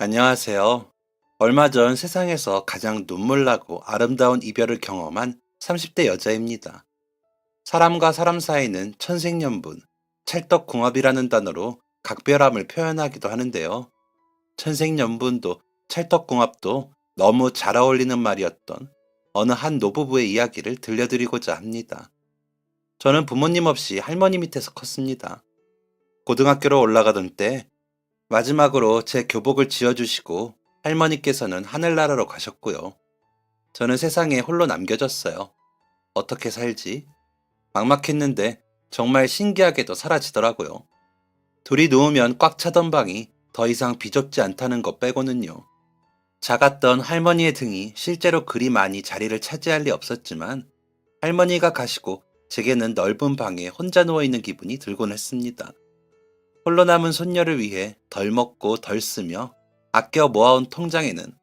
안녕하세요. 얼마 전 세상에서 가장 눈물나고 아름다운 이별을 경험한 30대 여자입니다. 사람과 사람 사이는 천생연분, 찰떡궁합이라는 단어로 각별함을 표현하기도 하는데요. 천생연분도 찰떡궁합도 너무 잘 어울리는 말이었던 어느 한 노부부의 이야기를 들려드리고자 합니다. 저는 부모님 없이 할머니 밑에서 컸습니다. 고등학교로 올라가던 때 마지막으로 제 교복을 지어주시고 할머니께서는 하늘나라로 가셨고요. 저는 세상에 홀로 남겨졌어요. 어떻게 살지? 막막했는데 정말 신기하게도 사라지더라고요. 둘이 누우면 꽉 차던 방이 더 이상 비좁지 않다는 것 빼고는요. 작았던 할머니의 등이 실제로 그리 많이 자리를 차지할 리 없었지만 할머니가 가시고 제게는 넓은 방에 혼자 누워있는 기분이 들곤 했습니다. 홀로 남은 손녀를 위해 덜 먹고 덜 쓰며 아껴 모아온 통장에는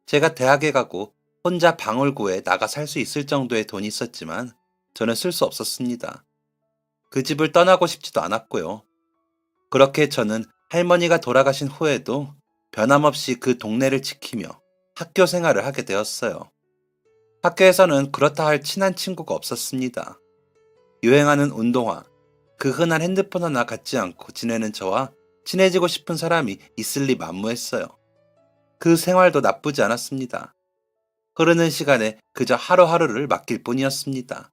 제가 대학에 가고 혼자 방을 구해 나가 살 수 있을 정도의 돈이 있었지만 저는 쓸 수 없었습니다. 그 집을 떠나고 싶지도 않았고요. 그렇게 저는 할머니가 돌아가신 후에도 변함없이 그 동네를 지키며 학교 생활을 하게 되었어요. 학교에서는 그렇다 할 친한 친구가 없었습니다. 유행하는 운동화, 그 흔한 핸드폰 하나 갖지 않고 지내는 저와 친해지고 싶은 사람이 있을 리 만무했어요. 그 생활도 나쁘지 않았습니다. 흐르는 시간에 그저 하루하루를 맡길 뿐이었습니다.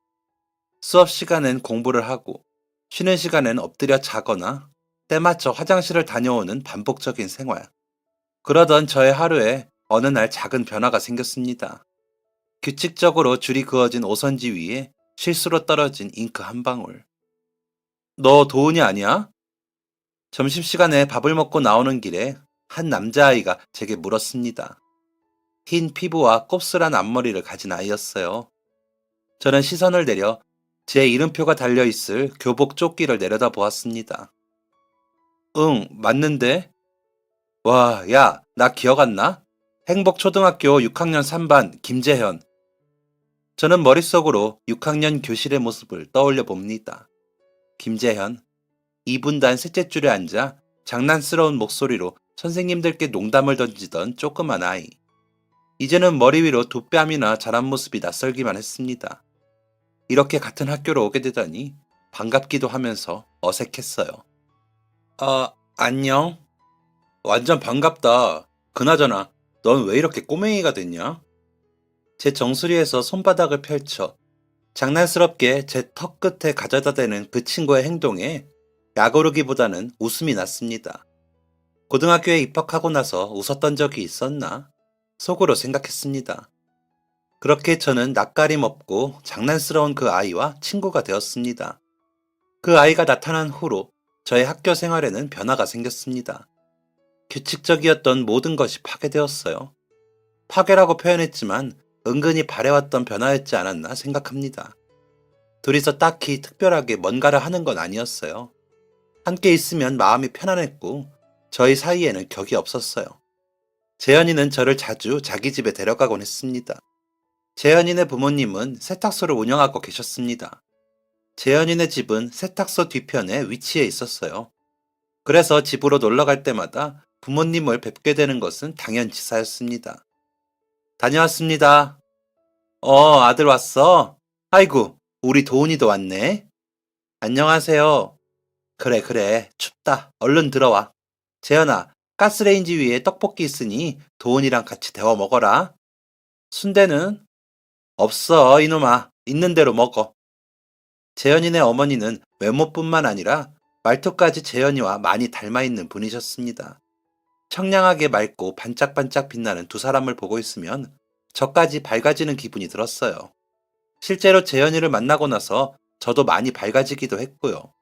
수업 시간엔 공부를 하고, 쉬는 시간엔 엎드려 자거나, 때맞춰 화장실을 다녀오는 반복적인 생활. 그러던 저의 하루에 어느 날 작은 변화가 생겼습니다. 규칙적으로 줄이 그어진 오선지 위에 실수로 떨어진 잉크 한 방울. 너 도훈이 아니야? 점심시간에 밥을 먹고 나오는 길에 한 남자아이가 제게 물었습니다. 흰 피부와 곱슬한 앞머리를 가진 아이였어요. 저는 시선을 내려 제 이름표가 달려있을 교복 조끼를 내려다 보았습니다. 응, 맞는데? 와, 야, 나 기억 안 나? 행복초등학교 6학년 3반 김재현. 저는 머릿속으로 6학년 교실의 모습을 떠올려 봅니다. 김재현, 2분단 셋째 줄에 앉아 장난스러운 목소리로 선생님들께 농담을 던지던 조그만 아이. 이제는 머리 위로 두 뺨이나 자란 모습이 낯설기만 했습니다. 이렇게 같은 학교로 오게 되다니 반갑기도 하면서 어색했어요. 안녕? 완전 반갑다. 그나저나, 넌 왜 이렇게 꼬맹이가 됐냐? 제 정수리에서 손바닥을 펼쳐 장난스럽게 제 턱 끝에 가져다 대는 그 친구의 행동에 야구르기보다는 웃음이 났습니다. 고등학교에 입학하고 나서 웃었던 적이 있었나? 속으로 생각했습니다. 그렇게 저는 낯가림 없고 장난스러운 그 아이와 친구가 되었습니다. 그 아이가 나타난 후로 저의 학교 생활에는 변화가 생겼습니다. 규칙적이었던 모든 것이 파괴되었어요. 파괴라고 표현했지만 은근히 바래왔던 변화였지 않았나 생각합니다. 둘이서 딱히 특별하게 뭔가를 하는 건 아니었어요. 함께 있으면 마음이 편안했고 저희 사이에는 격이 없었어요. 재현이는 저를 자주 자기 집에 데려가곤 했습니다. 재현이네 부모님은 세탁소를 운영하고 계셨습니다. 재현이네 집은 세탁소 뒤편에 위치해 있었어요. 그래서 집으로 놀러 갈 때마다 부모님을 뵙게 되는 것은 당연지사였습니다. 다녀왔습니다. 아들 왔어? 아이고, 우리 도훈이도 왔네. 안녕하세요. 그래, 그래. 춥다. 얼른 들어와. 재현아, 가스레인지 위에 떡볶이 있으니 도훈이랑 같이 데워 먹어라. 순대는? 없어, 이놈아. 있는 대로 먹어. 재현이네 어머니는 외모뿐만 아니라 말투까지 재현이와 많이 닮아있는 분이셨습니다. 청량하게 맑고 반짝반짝 빛나는 두 사람을 보고 있으면 저까지 밝아지는 기분이 들었어요. 실제로 재현이를 만나고 나서 저도 많이 밝아지기도 했고요.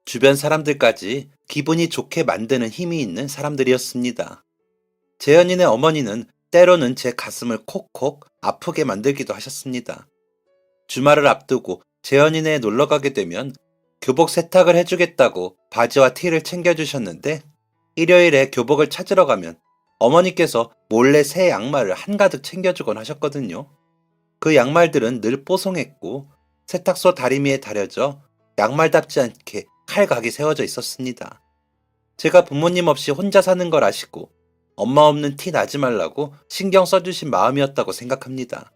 주변 사람들까지 기분이 좋게 만드는 힘이 있는 사람들이었습니다. 재현이네 어머니는 때로는 제 가슴을 콕콕 아프게 만들기도 하셨습니다. 주말을 앞두고 재현이네에 놀러 가게 되면 교복 세탁을 해주겠다고 바지와 티를 챙겨주셨는데 일요일에 교복을 찾으러 가면 어머니께서 몰래 새 양말을 한가득 챙겨주곤 하셨거든요. 그 양말들은 늘 뽀송했고 세탁소 다리미에 다려져 양말답지 않게 칼각이 세워져 있었습니다. 제가 부모님 없이 혼자 사는 걸 아시고 엄마 없는 티 나지 말라고 신경 써주신 마음이었다고 생각합니다.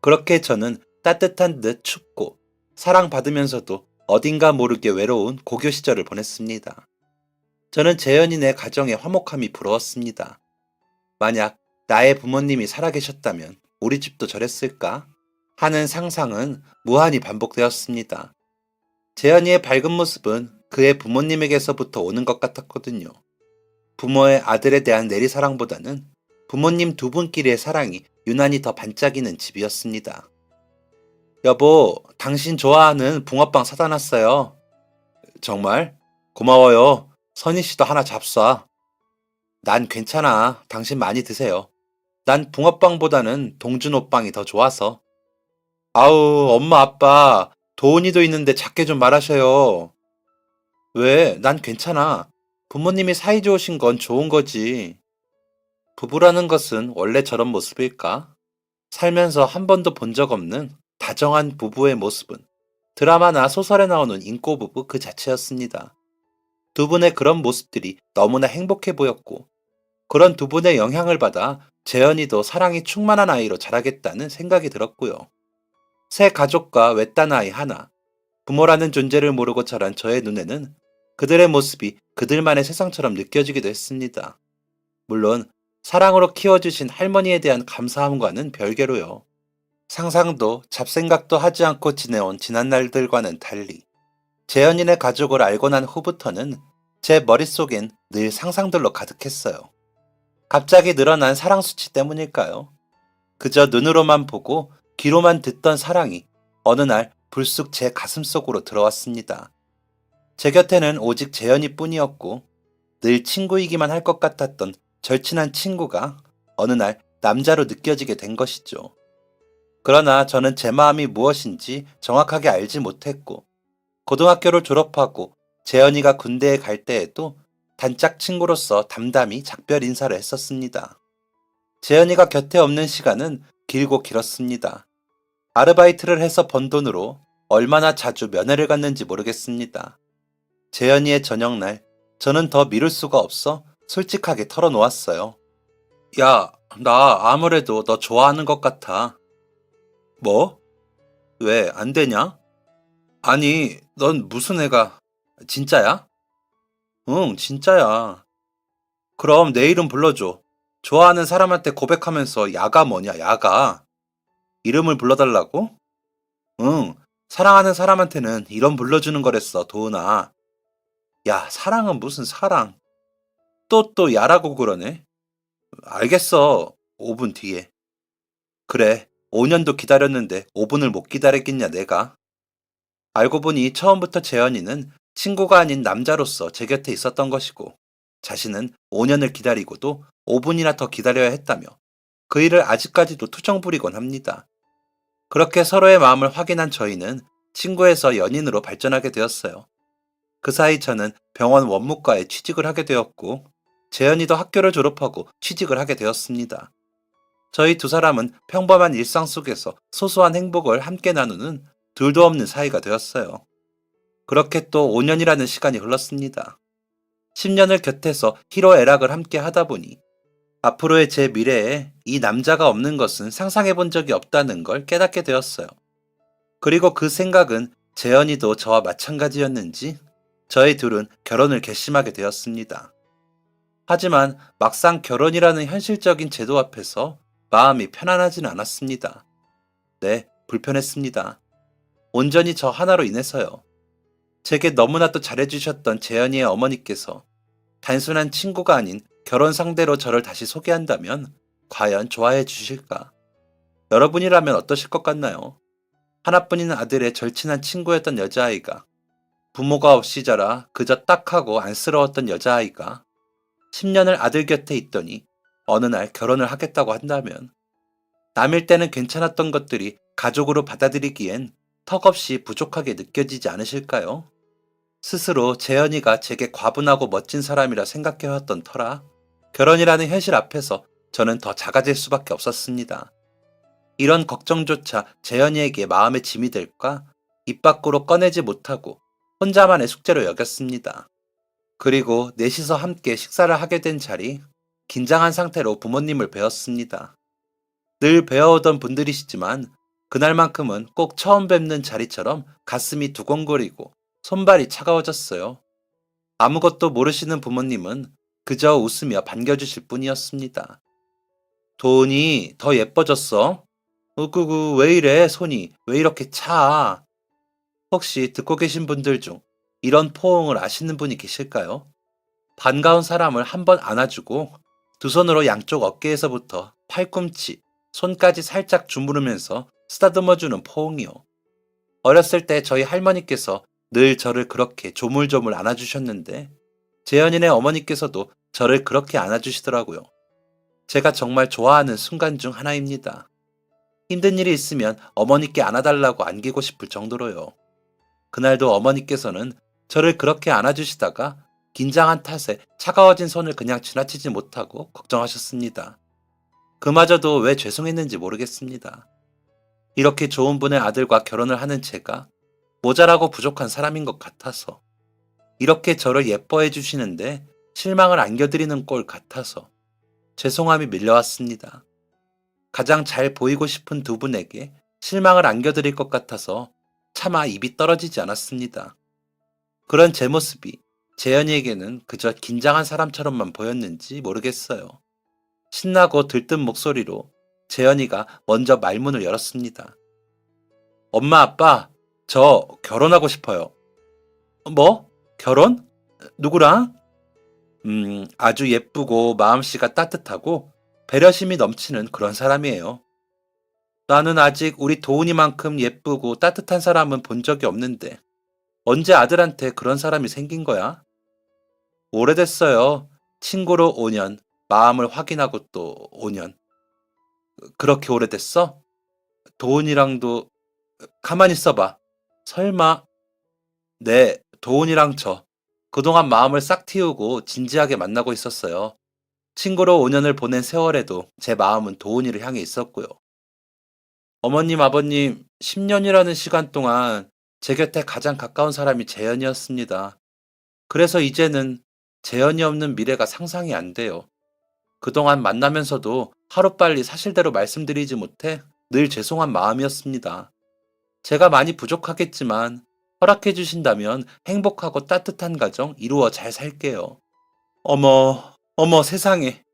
그렇게 저는 따뜻한 듯 춥고 사랑받으면서도 어딘가 모르게 외로운 고교 시절을 보냈습니다. 저는 재현이네 가정의 화목함이 부러웠습니다. 만약 나의 부모님이 살아계셨다면 우리 집도 저랬을까? 하는 상상은 무한히 반복되었습니다. 재현이의 밝은 모습은 그의 부모님에게서부터 오는 것 같았거든요. 부모의 아들에 대한 내리사랑보다는 부모님 두 분끼리의 사랑이 유난히 더 반짝이는 집이었습니다. 여보, 당신 좋아하는 붕어빵 사다 놨어요. 정말? 고마워요. 선희 씨도 하나 잡숴. 난 괜찮아. 당신 많이 드세요. 난 붕어빵보다는 동준호빵이 더 좋아서. 아우, 엄마, 아빠, 도훈이도 있는데 작게 좀 말하셔요. 왜? 난 괜찮아. 부모님이 사이 좋으신 건 좋은 거지. 부부라는 것은 원래 저런 모습일까? 살면서 한 번도 본 적 없는 다정한 부부의 모습은 드라마나 소설에 나오는 인꼬부부 그 자체였습니다. 두 분의 그런 모습들이 너무나 행복해 보였고, 그런 두 분의 영향을 받아 재현이도 사랑이 충만한 아이로 자라겠다는 생각이 들었고요. 새 가족과 외딴 아이 하나, 부모라는 존재를 모르고 자란 저의 눈에는 그들의 모습이 그들만의 세상처럼 느껴지기도 했습니다. 물론 사랑으로 키워주신 할머니에 대한 감사함과는 별개로요. 상상도 잡생각도 하지 않고 지내온 지난 날들과는 달리 재현이네 가족을 알고 난 후부터는 제 머릿속엔 늘 상상들로 가득했어요. 갑자기 늘어난 사랑 수치 때문일까요? 그저 눈으로만 보고 귀로만 듣던 사랑이 어느 날 불쑥 제 가슴속으로 들어왔습니다. 제 곁에는 오직 재현이뿐이었고 늘 친구이기만 할 것 같았던 절친한 친구가 어느 날 남자로 느껴지게 된 것이죠. 그러나 저는 제 마음이 무엇인지 정확하게 알지 못했고 고등학교를 졸업하고 재현이가 군대에 갈 때에도 단짝 친구로서 담담히 작별 인사를 했었습니다. 재현이가 곁에 없는 시간은 길고 길었습니다. 아르바이트를 해서 번 돈으로 얼마나 자주 면회를 갔는지 모르겠습니다. 재현이의 저녁날 저는 더 미룰 수가 없어 솔직하게 털어놓았어요. 야, 나 아무래도 너 좋아하는 것 같아. 뭐? 왜, 안 되냐? 아니, 넌 무슨 애가, 진짜야? 응, 진짜야. 그럼 내 이름 불러줘. 좋아하는 사람한테 고백하면서 야가 뭐냐, 야가. 이름을 불러달라고? 응, 사랑하는 사람한테는 이름 불러주는 거랬어, 도은아. 야, 사랑은 무슨 사랑. 또 야라고 그러네. 알겠어, 5분 뒤에. 그래, 5년도 기다렸는데 5분을 못 기다렸겠냐, 내가. 알고 보니 처음부터 재현이는 친구가 아닌 남자로서 제 곁에 있었던 것이고, 자신은 5년을 기다리고도 5분이나 더 기다려야 했다며 그 일을 아직까지도 투정 부리곤 합니다. 그렇게 서로의 마음을 확인한 저희는 친구에서 연인으로 발전하게 되었어요. 그 사이 저는 병원 원무과에 취직을 하게 되었고, 재현이도 학교를 졸업하고 취직을 하게 되었습니다. 저희 두 사람은 평범한 일상 속에서 소소한 행복을 함께 나누는 둘도 없는 사이가 되었어요. 그렇게 또 5년이라는 시간이 흘렀습니다. 10년을 곁에서 희로애락을 함께 하다 보니 앞으로의 제 미래에 이 남자가 없는 것은 상상해 본 적이 없다는 걸 깨닫게 되었어요. 그리고 그 생각은 재현이도 저와 마찬가지였는지 저희 둘은 결혼을 결심하게 되었습니다. 하지만 막상 결혼이라는 현실적인 제도 앞에서 마음이 편안하진 않았습니다. 네, 불편했습니다. 온전히 저 하나로 인해서요. 제게 너무나도 잘해주셨던 재현이의 어머니께서 단순한 친구가 아닌 결혼 상대로 저를 다시 소개한다면 과연 좋아해 주실까? 여러분이라면 어떠실 것 같나요? 하나뿐인 아들의 절친한 친구였던 여자아이가 부모가 없이 자라 그저 딱하고 안쓰러웠던 여자아이가 10년을 아들 곁에 있더니 어느 날 결혼을 하겠다고 한다면 남일 때는 괜찮았던 것들이 가족으로 받아들이기엔 턱없이 부족하게 느껴지지 않으실까요? 스스로 재현이가 제게 과분하고 멋진 사람이라 생각해왔던 터라 결혼이라는 현실 앞에서 저는 더 작아질 수밖에 없었습니다. 이런 걱정조차 재현이에게 마음의 짐이 될까 입 밖으로 꺼내지 못하고 혼자만의 숙제로 여겼습니다. 그리고 넷이서 함께 식사를 하게 된 자리, 긴장한 상태로 부모님을 뵈었습니다. 늘 배워오던 분들이시지만 그날만큼은 꼭 처음 뵙는 자리처럼 가슴이 두근거리고 손발이 차가워졌어요. 아무것도 모르시는 부모님은 그저 웃으며 반겨주실 뿐이었습니다. 돈이 더 예뻐졌어? 으구구, 왜 이래, 손이? 왜 이렇게 차? 혹시 듣고 계신 분들 중 이런 포옹을 아시는 분이 계실까요? 반가운 사람을 한 번 안아주고 두 손으로 양쪽 어깨에서부터 팔꿈치, 손까지 살짝 주무르면서 쓰다듬어주는 포옹이요. 어렸을 때 저희 할머니께서 늘 저를 그렇게 조물조물 안아주셨는데 재현이네 어머니께서도 저를 그렇게 안아주시더라고요. 제가 정말 좋아하는 순간 중 하나입니다. 힘든 일이 있으면 어머니께 안아달라고 안기고 싶을 정도로요. 그날도 어머니께서는 저를 그렇게 안아주시다가 긴장한 탓에 차가워진 손을 그냥 지나치지 못하고 걱정하셨습니다. 그마저도 왜 죄송했는지 모르겠습니다. 이렇게 좋은 분의 아들과 결혼을 하는 제가 모자라고 부족한 사람인 것 같아서, 이렇게 저를 예뻐해 주시는데 실망을 안겨드리는 꼴 같아서 죄송함이 밀려왔습니다. 가장 잘 보이고 싶은 두 분에게 실망을 안겨드릴 것 같아서 차마 입이 떨어지지 않았습니다. 그런 제 모습이 재현이에게는 그저 긴장한 사람처럼만 보였는지 모르겠어요. 신나고 들뜬 목소리로 재현이가 먼저 말문을 열었습니다. 엄마, 아빠, 저 결혼하고 싶어요. 뭐? 결혼? 누구랑? 아주 예쁘고 마음씨가 따뜻하고 배려심이 넘치는 그런 사람이에요. 나는 아직 우리 도훈이만큼 예쁘고 따뜻한 사람은 본 적이 없는데 언제 아들한테 그런 사람이 생긴 거야? 오래됐어요. 친구로 5년, 마음을 확인하고 또 5년. 그렇게 오래됐어? 도훈이랑도 가만히 있어봐. 설마 네, 도훈이랑 저 그동안 마음을 싹 틔우고 진지하게 만나고 있었어요. 친구로 5년을 보낸 세월에도 제 마음은 도훈이를 향해 있었고요. 어머님, 아버님, 10년이라는 시간 동안 제 곁에 가장 가까운 사람이 재현이었습니다. 그래서 이제는 재현이 없는 미래가 상상이 안 돼요. 그동안 만나면서도 하루빨리 사실대로 말씀드리지 못해 늘 죄송한 마음이었습니다. 제가 많이 부족하겠지만 허락해 주신다면 행복하고 따뜻한 가정 이루어 잘 살게요. 어머, 세상에.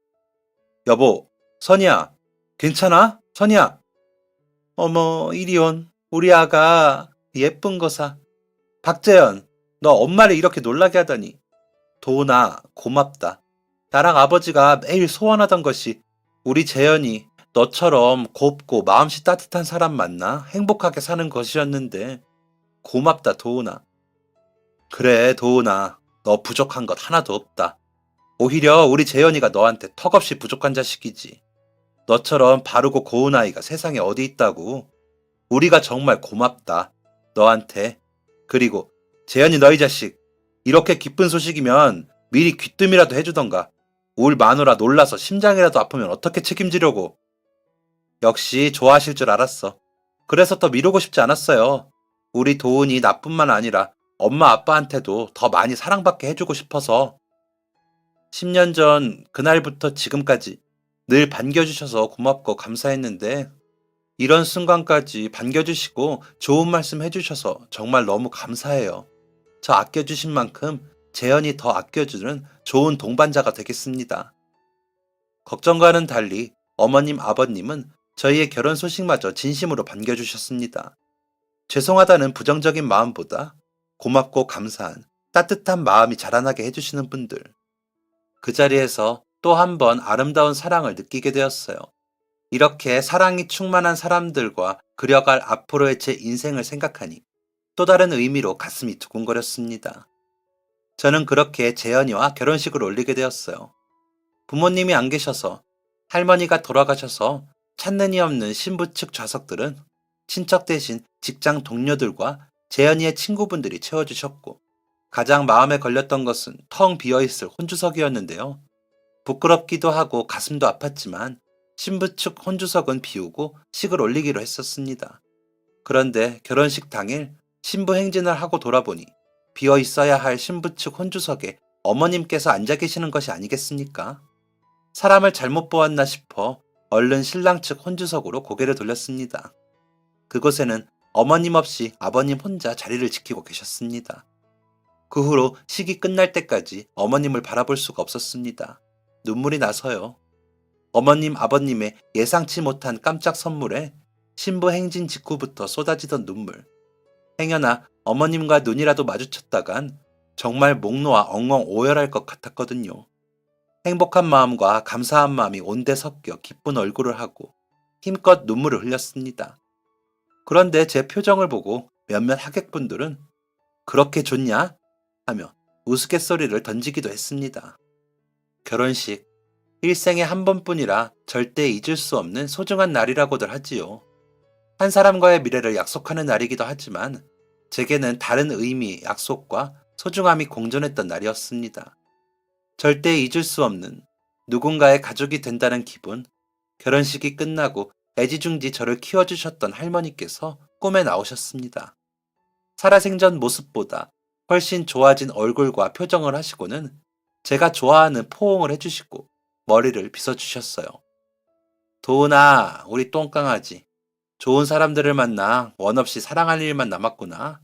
여보, 선이야. 괜찮아? 선이야. 어머, 이리온. 우리 아가 예쁜 거사. 박재현, 너 엄마를 이렇게 놀라게 하다니. 도훈아, 고맙다. 나랑 아버지가 매일 소원하던 것이 우리 재현이 너처럼 곱고 마음씨 따뜻한 사람 만나 행복하게 사는 것이었는데 고맙다, 도훈아. 그래, 도훈아. 너 부족한 것 하나도 없다. 오히려 우리 재현이가 너한테 턱없이 부족한 자식이지. 너처럼 바르고 고운 아이가 세상에 어디 있다고. 우리가 정말 고맙다. 너한테. 그리고 재현이 너희 자식. 이렇게 기쁜 소식이면 미리 귀뜸이라도 해주던가. 울 마누라 놀라서 심장이라도 아프면 어떻게 책임지려고. 역시 좋아하실 줄 알았어. 그래서 더 미루고 싶지 않았어요. 우리 도훈이 나뿐만 아니라 엄마 아빠한테도 더 많이 사랑받게 해주고 싶어서. 10년 전 그날부터 지금까지 늘 반겨주셔서 고맙고 감사했는데 이런 순간까지 반겨주시고 좋은 말씀 해주셔서 정말 너무 감사해요. 저 아껴주신 만큼 재현이 더 아껴주는 좋은 동반자가 되겠습니다. 걱정과는 달리 어머님, 아버님은 저희의 결혼 소식마저 진심으로 반겨주셨습니다. 죄송하다는 부정적인 마음보다 고맙고 감사한 따뜻한 마음이 자라나게 해주시는 분들. 그 자리에서 또 한 번 아름다운 사랑을 느끼게 되었어요. 이렇게 사랑이 충만한 사람들과 그려갈 앞으로의 제 인생을 생각하니 또 다른 의미로 가슴이 두근거렸습니다. 저는 그렇게 재현이와 결혼식을 올리게 되었어요. 부모님이 안 계셔서 할머니가 돌아가셔서 찾는 이 없는 신부 측 좌석들은 친척 대신 직장 동료들과 재현이의 친구분들이 채워주셨고 가장 마음에 걸렸던 것은 텅 비어있을 혼주석이었는데요. 부끄럽기도 하고 가슴도 아팠지만 신부 측 혼주석은 비우고 식을 올리기로 했었습니다. 그런데 결혼식 당일 신부 행진을 하고 돌아보니 비어 있어야 할 신부 측 혼주석에 어머님께서 앉아 계시는 것이 아니겠습니까? 사람을 잘못 보았나 싶어 얼른 신랑 측 혼주석으로 고개를 돌렸습니다. 그곳에는 어머님 없이 아버님 혼자 자리를 지키고 계셨습니다. 그 후로 식이 끝날 때까지 어머님을 바라볼 수가 없었습니다. 눈물이 나서요. 어머님, 아버님의 예상치 못한 깜짝 선물에 신부 행진 직후부터 쏟아지던 눈물. 행여나 어머님과 눈이라도 마주쳤다간 정말 목 놓아 엉엉 오열할 것 같았거든요. 행복한 마음과 감사한 마음이 온데 섞여 기쁜 얼굴을 하고 힘껏 눈물을 흘렸습니다. 그런데 제 표정을 보고 몇몇 하객분들은 그렇게 좋냐? 하며 우스갯소리를 던지기도 했습니다. 결혼식, 일생에 한 번뿐이라 절대 잊을 수 없는 소중한 날이라고들 하지요. 한 사람과의 미래를 약속하는 날이기도 하지만 제게는 다른 의미, 약속과 소중함이 공존했던 날이었습니다. 절대 잊을 수 없는 누군가의 가족이 된다는 기분, 결혼식이 끝나고 애지중지 저를 키워주셨던 할머니께서 꿈에 나오셨습니다. 살아생전 모습보다 훨씬 좋아진 얼굴과 표정을 하시고는 제가 좋아하는 포옹을 해주시고 머리를 빗어주셨어요. 도은아, 우리 똥강아지. 좋은 사람들을 만나 원 없이 사랑할 일만 남았구나.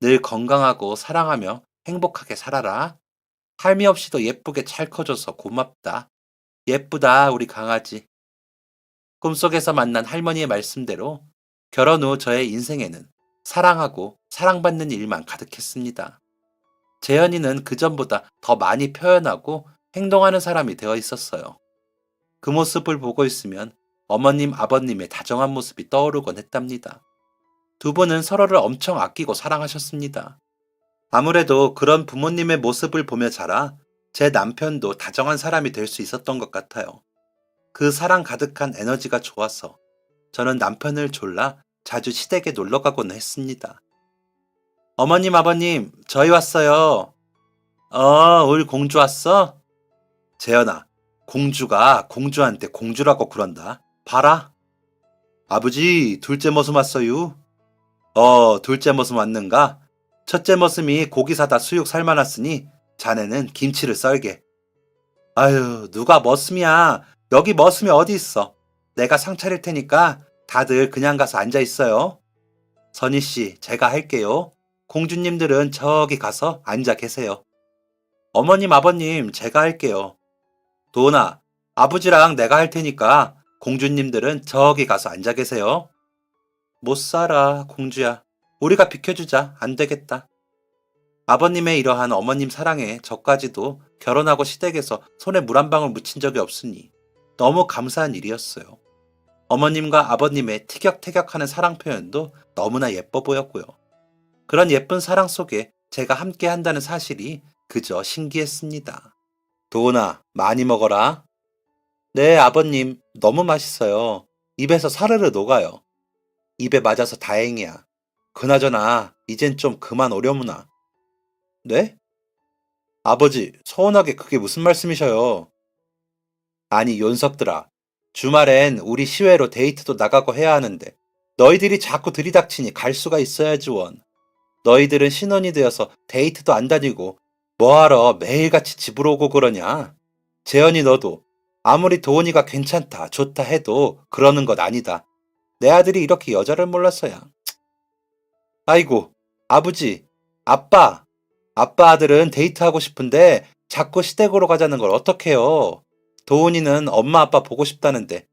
늘 건강하고 사랑하며 행복하게 살아라. 할미 없이도 예쁘게 잘 커줘서 고맙다. 예쁘다, 우리 강아지. 꿈속에서 만난 할머니의 말씀대로 결혼 후 저의 인생에는 사랑하고 사랑받는 일만 가득했습니다. 재현이는 그전보다 더 많이 표현하고 행동하는 사람이 되어 있었어요. 그 모습을 보고 있으면 어머님, 아버님의 다정한 모습이 떠오르곤 했답니다. 두 분은 서로를 엄청 아끼고 사랑하셨습니다. 아무래도 그런 부모님의 모습을 보며 자라 제 남편도 다정한 사람이 될 수 있었던 것 같아요. 그 사랑 가득한 에너지가 좋아서 저는 남편을 졸라 자주 시댁에 놀러 가곤 했습니다. 어머님, 아버님, 저희 왔어요. 우리 공주 왔어? 재현아, 공주가 공주한테 공주라고 그런다. 봐라. 아버지, 둘째 머슴 왔어요. 둘째 머슴 왔는가? 첫째 머슴이 고기 사다 수육 삶아놨으니 자네는 김치를 썰게. 아유, 누가 머슴이야. 여기 머슴이 어디 있어. 내가 상 차릴 테니까 다들 그냥 가서 앉아 있어요. 선희씨, 제가 할게요. 공주님들은 저기 가서 앉아 계세요. 어머님, 아버님, 제가 할게요. 도은아, 아버지랑 내가 할 테니까 공주님들은 저기 가서 앉아 계세요. 못 살아, 공주야. 우리가 비켜주자. 안 되겠다. 아버님의 이러한 어머님 사랑에 저까지도 결혼하고 시댁에서 손에 물 한 방울 묻힌 적이 없으니 너무 감사한 일이었어요. 어머님과 아버님의 티격태격하는 사랑 표현도 너무나 예뻐 보였고요. 그런 예쁜 사랑 속에 제가 함께 한다는 사실이 그저 신기했습니다. 도은아, 많이 먹어라. 네, 아버님, 너무 맛있어요. 입에서 사르르 녹아요. 입에 맞아서 다행이야. 그나저나, 이젠 좀 그만 오려무나. 네? 아버지, 서운하게 그게 무슨 말씀이셔요? 아니, 연석들아. 주말엔 우리 시외로 데이트도 나가고 해야 하는데 너희들이 자꾸 들이닥치니 갈 수가 있어야지 원. 너희들은 신혼이 되어서 데이트도 안 다니고 뭐하러 매일같이 집으로 오고 그러냐? 재현이 너도 아무리 도훈이가 괜찮다, 좋다 해도 그러는 것 아니다. 내 아들이 이렇게 여자를 몰랐어야. 아이고, 아버지, 아빠. 아빠 아들은 데이트하고 싶은데 자꾸 시댁으로 가자는 걸 어떡해요? 도훈이는 엄마 아빠 보고 싶다는데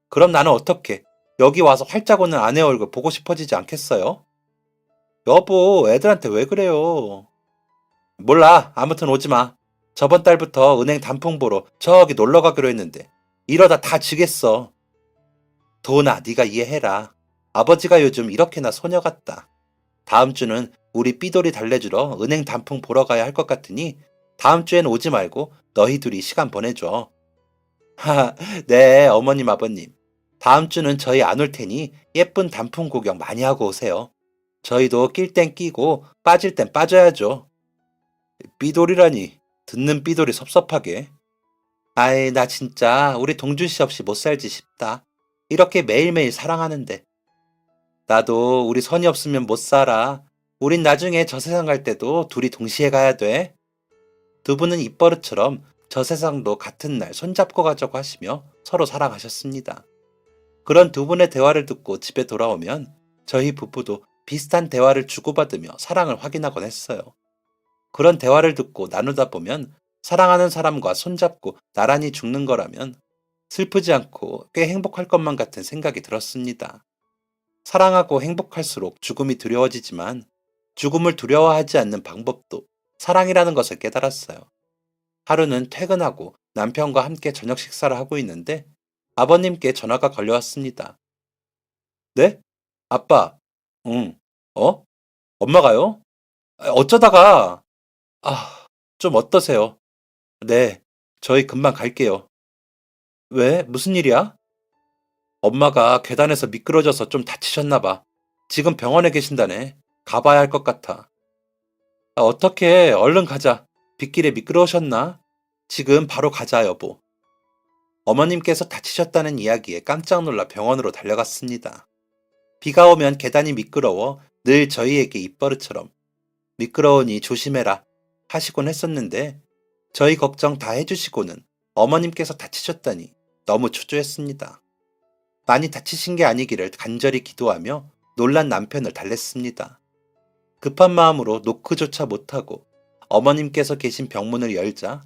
그럼 나는 어떻게 여기 와서 활짝 웃는 아내 얼굴 보고 싶어지지 않겠어요? 여보, 애들한테 왜 그래요? 몰라, 아무튼 오지 마. 저번 달부터 은행 단풍 보러 저기 놀러 가기로 했는데 이러다 다 지겠어. 도훈아, 네가 이해해라. 아버지가 요즘 이렇게나 소녀 같다. 다음 주는 우리 삐돌이 달래주러 은행 단풍 보러 가야 할 것 같으니 다음 주엔 오지 말고 너희 둘이 시간 보내줘. 하하, 네, 어머님, 아버님. 다음 주는 저희 안 올 테니 예쁜 단풍 구경 많이 하고 오세요. 저희도 낄 땐 끼고 빠질 땐 빠져야죠. 삐돌이라니, 듣는 삐돌이 섭섭하게. 아이, 나 진짜 우리 동준 씨 없이 못 살지 싶다. 이렇게 매일매일 사랑하는데. 나도 우리 선이 없으면 못 살아. 우린 나중에 저 세상 갈 때도 둘이 동시에 가야 돼. 두 분은 입버릇처럼 저 세상도 같은 날 손잡고 가자고 하시며 서로 사랑하셨습니다. 그런 두 분의 대화를 듣고 집에 돌아오면 저희 부부도 비슷한 대화를 주고받으며 사랑을 확인하곤 했어요. 그런 대화를 듣고 나누다 보면 사랑하는 사람과 손잡고 나란히 죽는 거라면 슬프지 않고 꽤 행복할 것만 같은 생각이 들었습니다. 사랑하고 행복할수록 죽음이 두려워지지만 죽음을 두려워하지 않는 방법도 사랑이라는 것을 깨달았어요. 하루는 퇴근하고 남편과 함께 저녁 식사를 하고 있는데 아버님께 전화가 걸려왔습니다. 네? 아빠. 응. 어? 엄마가요? 어쩌다가. 아, 좀 어떠세요? 네. 저희 금방 갈게요. 왜? 무슨 일이야? 엄마가 계단에서 미끄러져서 좀 다치셨나 봐. 지금 병원에 계신다네. 가봐야 할 것 같아. 어떡해. 얼른 가자. 빗길에 미끄러우셨나? 지금 바로 가자, 여보. 어머님께서 다치셨다는 이야기에 깜짝 놀라 병원으로 달려갔습니다. 비가 오면 계단이 미끄러워 늘 저희에게 입버릇처럼 미끄러우니 조심해라 하시곤 했었는데 저희 걱정 다 해주시고는 어머님께서 다치셨다니 너무 초조했습니다. 많이 다치신 게 아니기를 간절히 기도하며 놀란 남편을 달랬습니다. 급한 마음으로 노크조차 못하고 어머님께서 계신 병문을 열자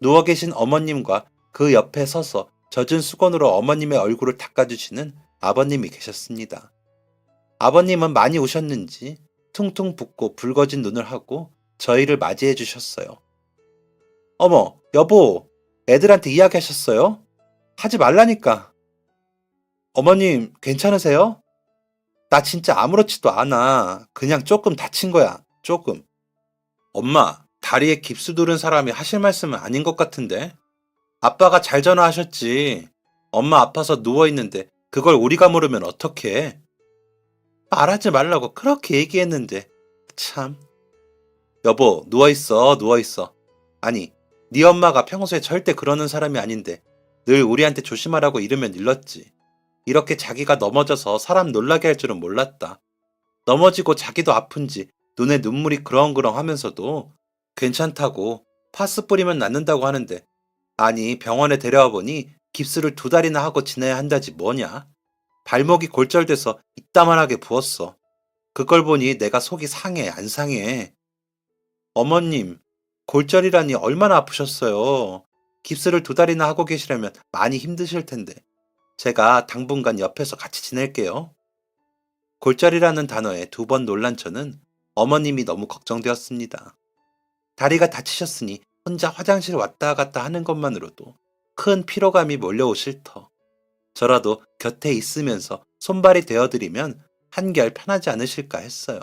누워 계신 어머님과 그 옆에 서서 젖은 수건으로 어머님의 얼굴을 닦아주시는 아버님이 계셨습니다. 아버님은 많이 우셨는지 퉁퉁 붓고 붉어진 눈을 하고 저희를 맞이해 주셨어요. 어머, 여보, 애들한테 이야기하셨어요? 하지 말라니까. 어머님, 괜찮으세요? 나 진짜 아무렇지도 않아. 그냥 조금 다친 거야. 조금. 엄마, 다리에 깁스 두른 사람이 하실 말씀은 아닌 것 같은데? 아빠가 잘 전화하셨지. 엄마 아파서 누워있는데 그걸 우리가 모르면 어떡해. 말하지 말라고 그렇게 얘기했는데. 참. 여보, 누워있어, 누워있어. 아니, 네 엄마가 평소에 절대 그러는 사람이 아닌데 늘 우리한테 조심하라고 이러면 일렀지. 이렇게 자기가 넘어져서 사람 놀라게 할 줄은 몰랐다. 넘어지고 자기도 아픈지 눈에 눈물이 그렁그렁 하면서도 괜찮다고 파스 뿌리면 낫는다고 하는데 아니 병원에 데려와 보니 깁스를 2달이나 하고 지내야 한다지 뭐냐. 발목이 골절돼서 이따만하게 부었어. 그걸 보니 내가 속이 상해 안 상해. 어머님, 골절이라니 얼마나 아프셨어요. 깁스를 2달이나 하고 계시려면 많이 힘드실 텐데. 제가 당분간 옆에서 같이 지낼게요. 골절이라는 단어에 2번 놀란 저는 어머님이 너무 걱정되었습니다. 다리가 다치셨으니 혼자 화장실 왔다 갔다 하는 것만으로도 큰 피로감이 몰려오실 터. 저라도 곁에 있으면서 손발이 되어드리면 한결 편하지 않으실까 했어요.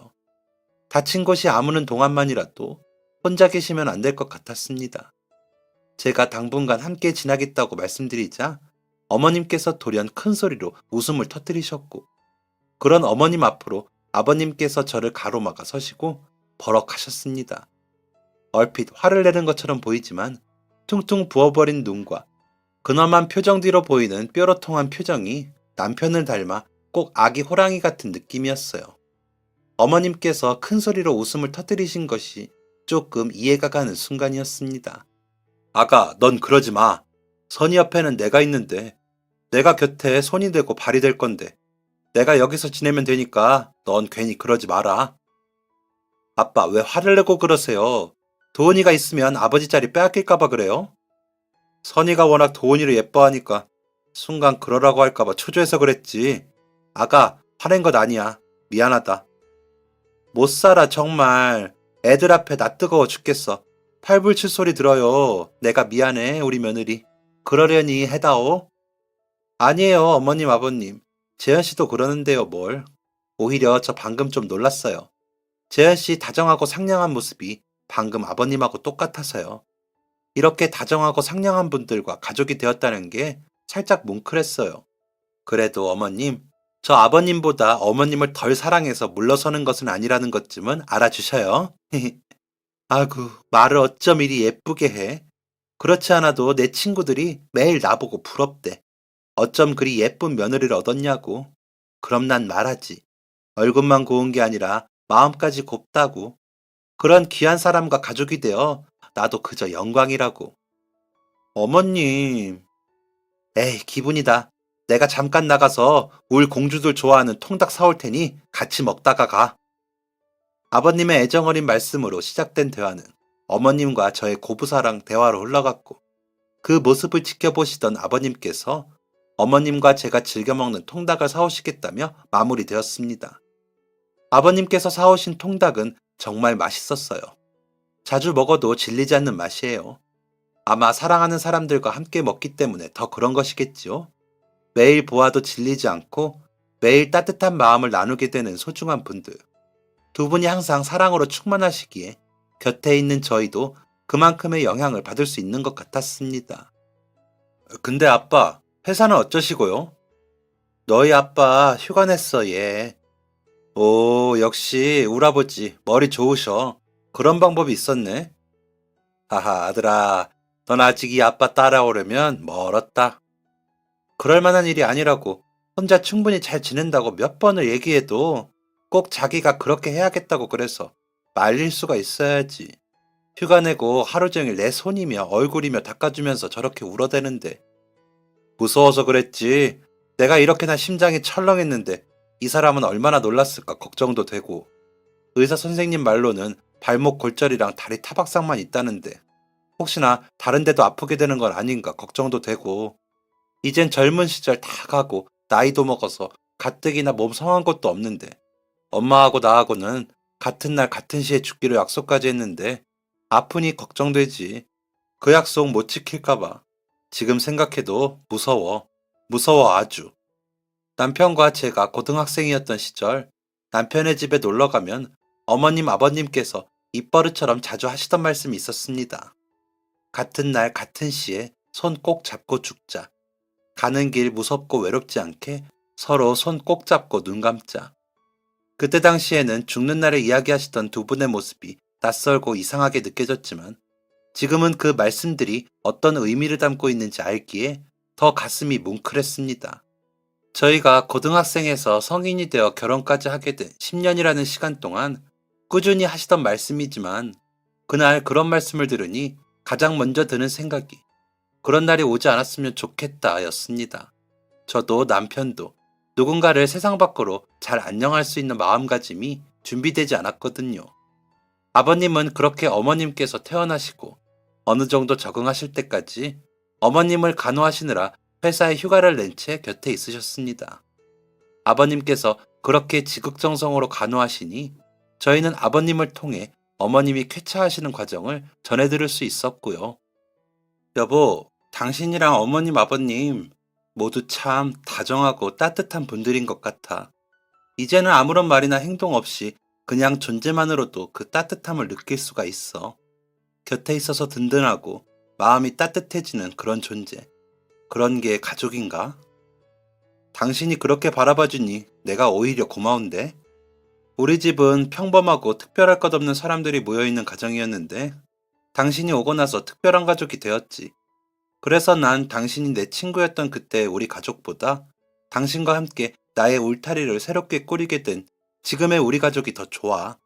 다친 곳이 아무는 동안만이라도 혼자 계시면 안 될 것 같았습니다. 제가 당분간 함께 지나겠다고 말씀드리자 어머님께서 돌연 큰 소리로 웃음을 터뜨리셨고 그런 어머님 앞으로 아버님께서 저를 가로막아 서시고 버럭하셨습니다. 얼핏 화를 내는 것처럼 보이지만 퉁퉁 부어버린 눈과 근엄한 표정 뒤로 보이는 뾰로통한 표정이 남편을 닮아 꼭 아기 호랑이 같은 느낌이었어요. 어머님께서 큰 소리로 웃음을 터뜨리신 것이 조금 이해가 가는 순간이었습니다. 아가, 넌 그러지 마. 선이 옆에는 내가 있는데 내가 곁에 손이 되고 발이 될 건데 내가 여기서 지내면 되니까 넌 괜히 그러지 마라. 아빠, 왜 화를 내고 그러세요? 도은이가 있으면 아버지 자리 빼앗길까봐 그래요? 선이가 워낙 도은이를 예뻐하니까 순간 그러라고 할까봐 초조해서 그랬지. 아가, 화낸 것 아니야. 미안하다. 못 살아, 정말. 애들 앞에 나 뜨거워 죽겠어. 팔불출 소리 들어요. 내가 미안해, 우리 며느리. 그러려니 해다오. 아니에요, 어머님, 아버님. 재현씨도 그러는데요, 뭘. 오히려 저 방금 좀 놀랐어요. 재현씨 다정하고 상냥한 모습이 방금 아버님하고 똑같아서요. 이렇게 다정하고 상냥한 분들과 가족이 되었다는 게 살짝 뭉클했어요. 그래도 어머님, 저 아버님보다 어머님을 덜 사랑해서 물러서는 것은 아니라는 것쯤은 알아주셔요. 아구, 말을 어쩜 이리 예쁘게 해. 그렇지 않아도 내 친구들이 매일 나보고 부럽대. 어쩜 그리 예쁜 며느리를 얻었냐고. 그럼 난 말하지. 얼굴만 고운 게 아니라 마음까지 곱다고. 그런 귀한 사람과 가족이 되어 나도 그저 영광이라고. 어머님. 에이, 기분이다. 내가 잠깐 나가서 울 공주들 좋아하는 통닭 사올 테니 같이 먹다가 가. 아버님의 애정어린 말씀으로 시작된 대화는 어머님과 저의 고부사랑 대화로 흘러갔고, 그 모습을 지켜보시던 아버님께서 어머님과 제가 즐겨 먹는 통닭을 사오시겠다며 마무리되었습니다. 아버님께서 사오신 통닭은 정말 맛있었어요. 자주 먹어도 질리지 않는 맛이에요. 아마 사랑하는 사람들과 함께 먹기 때문에 더 그런 것이겠지요. 매일 보아도 질리지 않고 매일 따뜻한 마음을 나누게 되는 소중한 분들. 두 분이 항상 사랑으로 충만하시기에 곁에 있는 저희도 그만큼의 영향을 받을 수 있는 것 같았습니다. 근데 아빠, 회사는 어쩌시고요? 너희 아빠 휴가 냈어, 얘. 오, 역시 우리 아버지 머리 좋으셔. 그런 방법이 있었네. 하하, 아들아, 넌 아직 이 아빠 따라오려면 멀었다. 그럴 만한 일이 아니라고 혼자 충분히 잘 지낸다고 몇 번을 얘기해도 꼭 자기가 그렇게 해야겠다고 그래서 말릴 수가 있어야지. 휴가 내고 하루 종일 내 손이며 얼굴이며 닦아주면서 저렇게 울어대는데 무서워서 그랬지. 내가 이렇게나 심장이 철렁했는데 이 사람은 얼마나 놀랐을까 걱정도 되고, 의사 선생님 말로는 발목 골절이랑 다리 타박상만 있다는데 혹시나 다른 데도 아프게 되는 건 아닌가 걱정도 되고, 이젠 젊은 시절 다 가고 나이도 먹어서 가뜩이나 몸 성한 것도 없는데 엄마하고 나하고는 같은 날 같은 시에 죽기로 약속까지 했는데 아프니 걱정되지. 그 약속 못 지킬까봐 지금 생각해도 무서워. 무서워 아주. 남편과 제가 고등학생이었던 시절 남편의 집에 놀러 가면 어머님 아버님께서 입버릇처럼 자주 하시던 말씀이 있었습니다. 같은 날 같은 시에 손 꼭 잡고 죽자. 가는 길 무섭고 외롭지 않게 서로 손 꼭 잡고 눈 감자. 그때 당시에는 죽는 날을 이야기하시던 두 분의 모습이 낯설고 이상하게 느껴졌지만 지금은 그 말씀들이 어떤 의미를 담고 있는지 알기에 더 가슴이 뭉클했습니다. 저희가 고등학생에서 성인이 되어 결혼까지 하게 된 10년이라는 시간 동안 꾸준히 하시던 말씀이지만 그날 그런 말씀을 들으니 가장 먼저 드는 생각이 그런 날이 오지 않았으면 좋겠다 였습니다. 저도 남편도 누군가를 세상 밖으로 잘 안녕할 수 있는 마음가짐이 준비되지 않았거든요. 아버님은 그렇게 어머님께서 태어나시고 어느 정도 적응하실 때까지 어머님을 간호하시느라 회사에 휴가를 낸 채 곁에 있으셨습니다. 아버님께서 그렇게 지극정성으로 간호하시니 저희는 아버님을 통해 어머님이 쾌차하시는 과정을 전해 들을 수 있었고요. 여보, 당신이랑 어머님 아버님 모두 참 다정하고 따뜻한 분들인 것 같아. 이제는 아무런 말이나 행동 없이 그냥 존재만으로도 그 따뜻함을 느낄 수가 있어. 곁에 있어서 든든하고 마음이 따뜻해지는 그런 존재. 그런 게 가족인가? 당신이 그렇게 바라봐주니 내가 오히려 고마운데? 우리 집은 평범하고 특별할 것 없는 사람들이 모여있는 가정이었는데 당신이 오고 나서 특별한 가족이 되었지. 그래서 난 당신이 내 친구였던 그때 우리 가족보다 당신과 함께 나의 울타리를 새롭게 꾸리게 된 지금의 우리 가족이 더 좋아.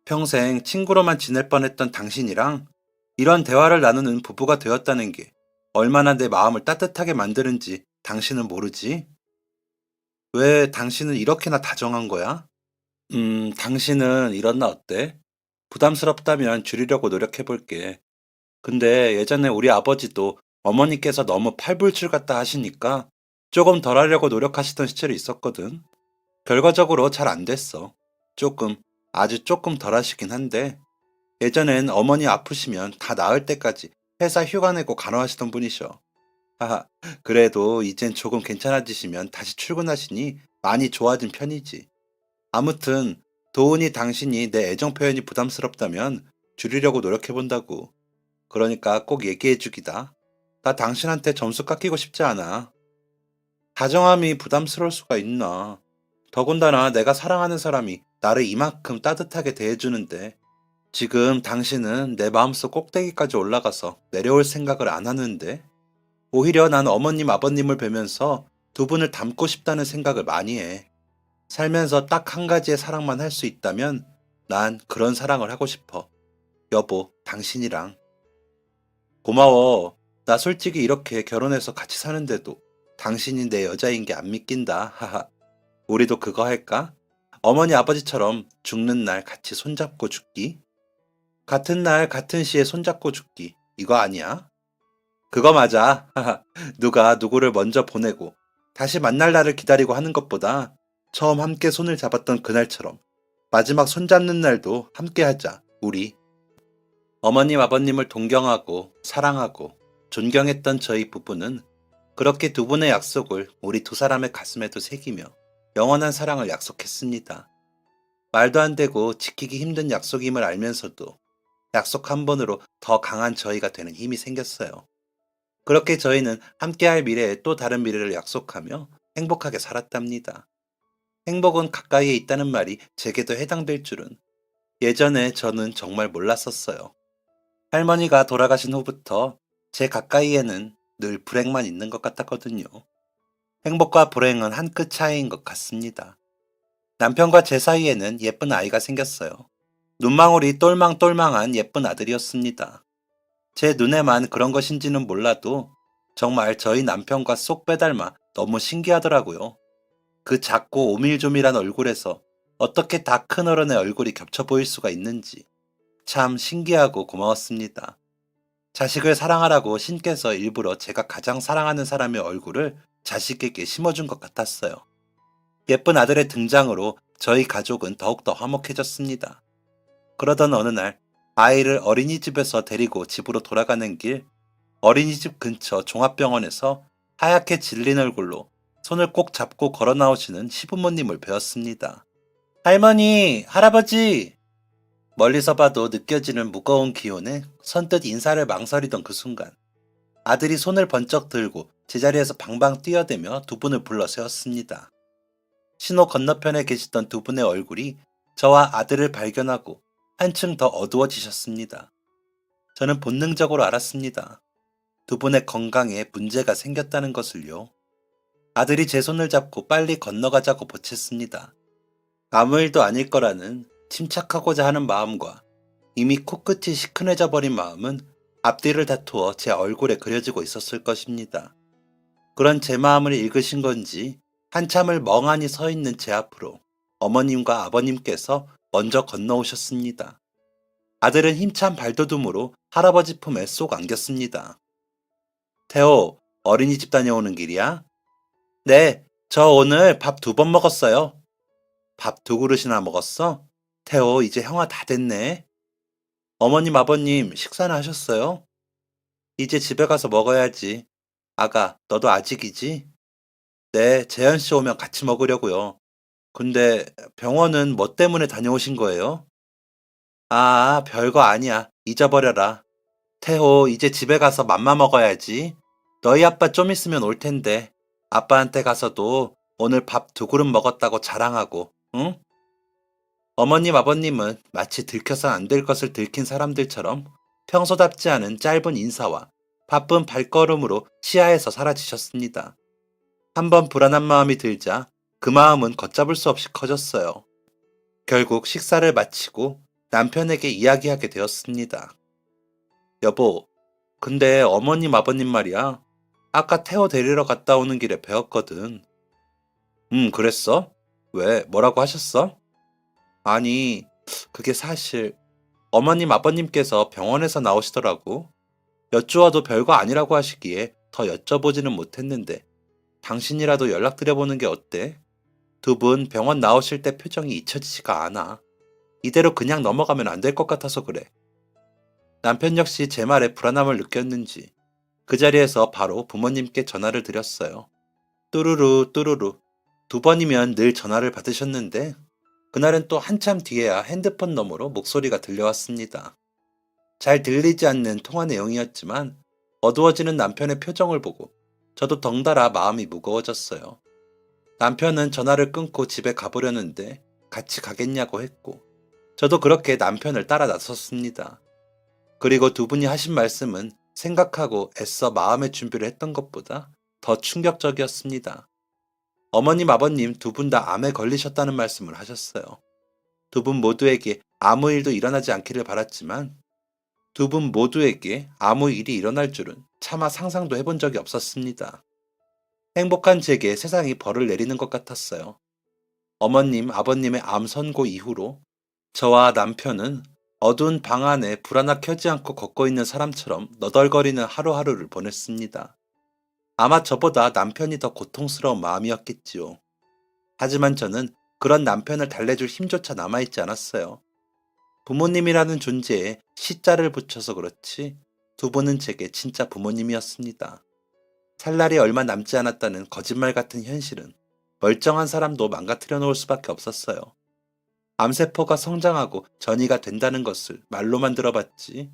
평생 친구로만 지낼 뻔했던 당신이랑 이런 대화를 나누는 부부가 되었다는 게 얼마나 내 마음을 따뜻하게 만드는지 당신은 모르지? 왜 당신은 이렇게나 다정한 거야? 당신은 이런 나 어때? 부담스럽다면 줄이려고 노력해볼게. 근데 예전에 우리 아버지도 어머니께서 너무 팔불출 같다 하시니까 조금 덜 하려고 노력하시던 시절이 있었거든. 결과적으로 잘 안 됐어. 조금, 아주 조금 덜 하시긴 한데, 예전엔 어머니 아프시면 다 나을 때까지 회사 휴가 내고 간호하시던 분이셔. 하하, 그래도 이젠 조금 괜찮아지시면 다시 출근하시니 많이 좋아진 편이지. 아무튼, 도훈이 당신이 내 애정 표현이 부담스럽다면 줄이려고 노력해본다고. 그러니까 꼭 얘기해주기다. 나 당신한테 점수 깎이고 싶지 않아. 다정함이 부담스러울 수가 있나. 더군다나 내가 사랑하는 사람이 나를 이만큼 따뜻하게 대해주는데 지금 당신은 내 마음속 꼭대기까지 올라가서 내려올 생각을 안 하는데 오히려 난 어머님 아버님을 뵈면서 두 분을 닮고 싶다는 생각을 많이 해. 살면서 딱 한 가지의 사랑만 할 수 있다면 난 그런 사랑을 하고 싶어. 여보, 당신이랑. 고마워. 나 솔직히 이렇게 결혼해서 같이 사는데도 당신이 내 여자인 게 안 믿긴다. 하하. 우리도 그거 할까? 어머니 아버지처럼 죽는 날 같이 손잡고 죽기? 같은 날 같은 시에 손잡고 죽기. 이거 아니야? 그거 맞아. 하하. 누가 누구를 먼저 보내고 다시 만날 날을 기다리고 하는 것보다 처음 함께 손을 잡았던 그날처럼 마지막 손잡는 날도 함께 하자. 우리. 어머님 아버님을 동경하고 사랑하고 존경했던 저희 부부는 그렇게 두 분의 약속을 우리 두 사람의 가슴에도 새기며 영원한 사랑을 약속했습니다. 말도 안 되고 지키기 힘든 약속임을 알면서도 약속 한 번으로 더 강한 저희가 되는 힘이 생겼어요. 그렇게 저희는 함께할 미래에 또 다른 미래를 약속하며 행복하게 살았답니다. 행복은 가까이에 있다는 말이 제게도 해당될 줄은 예전에 저는 정말 몰랐었어요. 할머니가 돌아가신 후부터 제 가까이에는 늘 불행만 있는 것 같았거든요. 행복과 불행은 한 끗 차이인 것 같습니다. 남편과 제 사이에는 예쁜 아이가 생겼어요. 눈망울이 똘망똘망한 예쁜 아들이었습니다. 제 눈에만 그런 것인지는 몰라도 정말 저희 남편과 쏙 빼닮아 너무 신기하더라고요. 그 작고 오밀조밀한 얼굴에서 어떻게 다 큰 어른의 얼굴이 겹쳐 보일 수가 있는지 참 신기하고 고마웠습니다. 자식을 사랑하라고 신께서 일부러 제가 가장 사랑하는 사람의 얼굴을 자식에게 심어준 것 같았어요. 예쁜 아들의 등장으로 저희 가족은 더욱더 화목해졌습니다. 그러던 어느 날 아이를 어린이집에서 데리고 집으로 돌아가는 길 어린이집 근처 종합병원에서 하얗게 질린 얼굴로 손을 꼭 잡고 걸어 나오시는 시부모님을 뵈었습니다. 할머니, 할아버지! 멀리서 봐도 느껴지는 무거운 기운에 선뜻 인사를 망설이던 그 순간 아들이 손을 번쩍 들고 제자리에서 방방 뛰어대며 두 분을 불러 세웠습니다. 신호 건너편에 계시던 두 분의 얼굴이 저와 아들을 발견하고 한층 더 어두워지셨습니다. 저는 본능적으로 알았습니다. 두 분의 건강에 문제가 생겼다는 것을요. 아들이 제 손을 잡고 빨리 건너가자고 보챘습니다. 아무 일도 아닐 거라는 침착하고자 하는 마음과 이미 코끝이 시큰해져 버린 마음은 앞뒤를 다투어 제 얼굴에 그려지고 있었을 것입니다. 그런 제 마음을 읽으신 건지 한참을 멍하니 서 있는 제 앞으로 어머님과 아버님께서 먼저 건너오셨습니다. 아들은 힘찬 발돋움으로 할아버지 품에 쏙 안겼습니다. 태호, 어린이집 다녀오는 길이야? 네, 저 오늘 밥 2번 먹었어요. 밥 2그릇이나 먹었어? 태호, 이제 형아 다 됐네. 어머님, 아버님, 식사는 하셨어요? 이제 집에 가서 먹어야지. 아가, 너도 아직이지? 네, 재현씨 오면 같이 먹으려고요. 근데 병원은 뭐 때문에 다녀오신 거예요? 아, 별거 아니야. 잊어버려라. 태호, 이제 집에 가서 맘마 먹어야지. 너희 아빠 좀 있으면 올 텐데. 아빠한테 가서도 오늘 밥 2그릇 먹었다고 자랑하고, 응? 어머님, 아버님은 마치 들켜선 안 될 것을 들킨 사람들처럼 평소답지 않은 짧은 인사와 바쁜 발걸음으로 시야에서 사라지셨습니다. 한번 불안한 마음이 들자 그 마음은 걷잡을 수 없이 커졌어요. 결국 식사를 마치고 남편에게 이야기하게 되었습니다. 여보, 근데 어머님, 아버님 말이야. 아까 태워 데리러 갔다 오는 길에 배웠거든. 그랬어? 왜, 뭐라고 하셨어? 아니, 그게 사실 어머님, 아버님께서 병원에서 나오시더라고. 여쭈어도 별거 아니라고 하시기에 더 여쭤보지는 못했는데 당신이라도 연락드려보는 게 어때? 두 분 병원 나오실 때 표정이 잊혀지지가 않아. 이대로 그냥 넘어가면 안 될 것 같아서 그래. 남편 역시 제 말에 불안함을 느꼈는지 그 자리에서 바로 부모님께 전화를 드렸어요. 뚜루루 뚜루루. 2번이면 늘 전화를 받으셨는데 그날은 또 한참 뒤에야 핸드폰 너머로 목소리가 들려왔습니다. 잘 들리지 않는 통화 내용이었지만 어두워지는 남편의 표정을 보고 저도 덩달아 마음이 무거워졌어요. 남편은 전화를 끊고 집에 가보려는데 같이 가겠냐고 했고 저도 그렇게 남편을 따라 나섰습니다. 그리고 두 분이 하신 말씀은 생각하고 애써 마음의 준비를 했던 것보다 더 충격적이었습니다. 어머님, 아버님 2분 다 암에 걸리셨다는 말씀을 하셨어요. 2분 모두에게 아무 일도 일어나지 않기를 바랐지만 두 분 모두에게 아무 일이 일어날 줄은 차마 상상도 해본 적이 없었습니다. 행복한 제게 세상이 벌을 내리는 것 같았어요. 어머님, 아버님의 암 선고 이후로 저와 남편은 어두운 방 안에 불 하나 켜지 않고 걷고 있는 사람처럼 너덜거리는 하루하루를 보냈습니다. 아마 저보다 남편이 더 고통스러운 마음이었겠지요. 하지만 저는 그런 남편을 달래줄 힘조차 남아있지 않았어요. 부모님이라는 존재에 시자를 붙여서 그렇지 두 분은 제게 진짜 부모님이었습니다. 살 날이 얼마 남지 않았다는 거짓말 같은 현실은 멀쩡한 사람도 망가뜨려 놓을 수밖에 없었어요. 암세포가 성장하고 전이가 된다는 것을 말로만 들어봤지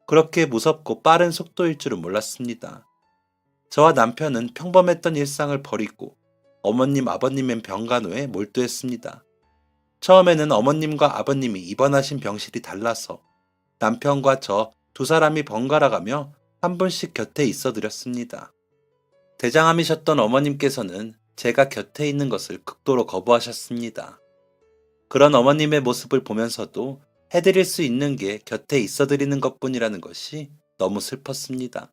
그렇게 무섭고 빠른 속도일 줄은 몰랐습니다. 저와 남편은 평범했던 일상을 버리고 어머님 아버님의 병간호에 몰두했습니다. 처음에는 어머님과 아버님이 입원하신 병실이 달라서 남편과 저 두 사람이 번갈아가며 한 분씩 곁에 있어 드렸습니다. 대장암이셨던 어머님께서는 제가 곁에 있는 것을 극도로 거부하셨습니다. 그런 어머님의 모습을 보면서도 해드릴 수 있는 게 곁에 있어 드리는 것뿐이라는 것이 너무 슬펐습니다.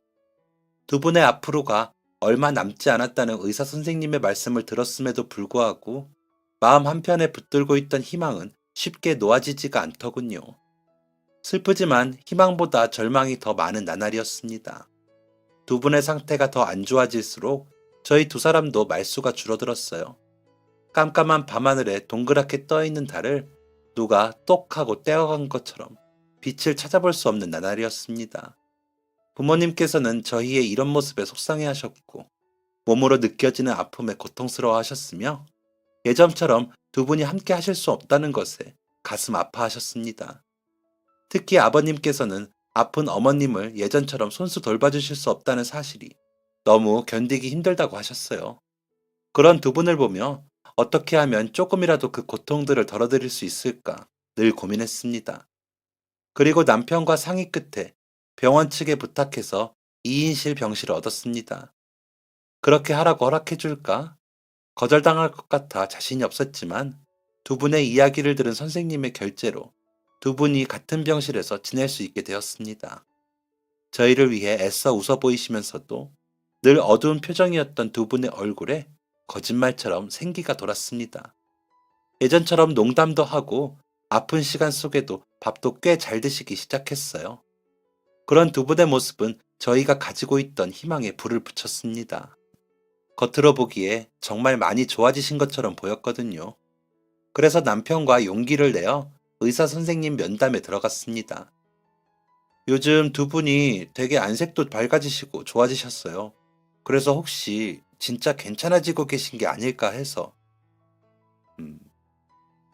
두 분의 앞으로가 얼마 남지 않았다는 의사 선생님의 말씀을 들었음에도 불구하고 마음 한편에 붙들고 있던 희망은 쉽게 놓아지지가 않더군요. 슬프지만 희망보다 절망이 더 많은 나날이었습니다. 두 분의 상태가 더 안 좋아질수록 저희 두 사람도 말수가 줄어들었어요. 깜깜한 밤하늘에 동그랗게 떠있는 달을 누가 똑 하고 떼어간 것처럼 빛을 찾아볼 수 없는 나날이었습니다. 부모님께서는 저희의 이런 모습에 속상해하셨고 몸으로 느껴지는 아픔에 고통스러워하셨으며 예전처럼 두 분이 함께 하실 수 없다는 것에 가슴 아파하셨습니다. 특히 아버님께서는 아픈 어머님을 예전처럼 손수 돌봐주실 수 없다는 사실이 너무 견디기 힘들다고 하셨어요. 그런 두 분을 보며 어떻게 하면 조금이라도 그 고통들을 덜어드릴 수 있을까 늘 고민했습니다. 그리고 남편과 상의 끝에 병원 측에 부탁해서 2인실 병실을 얻었습니다. 그렇게 하라고 허락해 줄까? 거절당할 것 같아 자신이 없었지만 두 분의 이야기를 들은 선생님의 결재로 두 분이 같은 병실에서 지낼 수 있게 되었습니다. 저희를 위해 애써 웃어 보이시면서도 늘 어두운 표정이었던 두 분의 얼굴에 거짓말처럼 생기가 돌았습니다. 예전처럼 농담도 하고 아픈 시간 속에도 밥도 꽤 잘 드시기 시작했어요. 그런 두 분의 모습은 저희가 가지고 있던 희망에 불을 붙였습니다. 겉으로 보기에 정말 많이 좋아지신 것처럼 보였거든요. 그래서 남편과 용기를 내어 의사 선생님 면담에 들어갔습니다. 요즘 두 분이 되게 안색도 밝아지시고 좋아지셨어요. 그래서 혹시 진짜 괜찮아지고 계신 게 아닐까 해서. 음,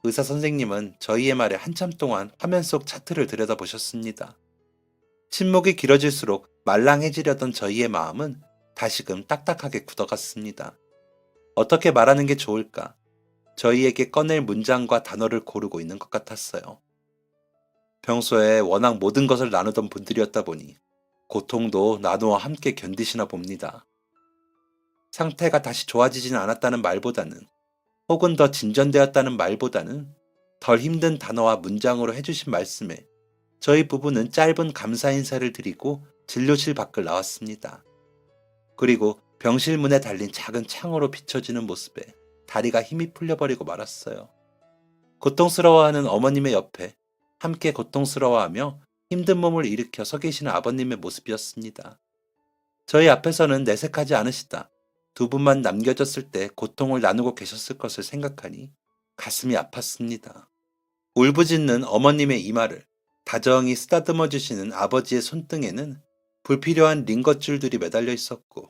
의사 선생님은 저희의 말에 한참 동안 화면 속 차트를 들여다보셨습니다. 침묵이 길어질수록 말랑해지려던 저희의 마음은 다시금 딱딱하게 굳어갔습니다. 어떻게 말하는 게 좋을까? 저희에게 꺼낼 문장과 단어를 고르고 있는 것 같았어요. 평소에 워낙 모든 것을 나누던 분들이었다 보니 고통도 나누어 함께 견디시나 봅니다. 상태가 다시 좋아지진 않았다는 말보다는 혹은 더 진전되었다는 말보다는 덜 힘든 단어와 문장으로 해주신 말씀에 저희 부부는 짧은 감사 인사를 드리고 진료실 밖을 나왔습니다. 그리고 병실 문에 달린 작은 창으로 비춰지는 모습에 다리가 힘이 풀려버리고 말았어요. 고통스러워하는 어머님의 옆에 함께 고통스러워하며 힘든 몸을 일으켜 서 계시는 아버님의 모습이었습니다. 저희 앞에서는 내색하지 않으시다. 두 분만 남겨졌을 때 고통을 나누고 계셨을 것을 생각하니 가슴이 아팠습니다. 울부짖는 어머님의 이마를 다정히 쓰다듬어 주시는 아버지의 손등에는 불필요한 링거줄들이 매달려 있었고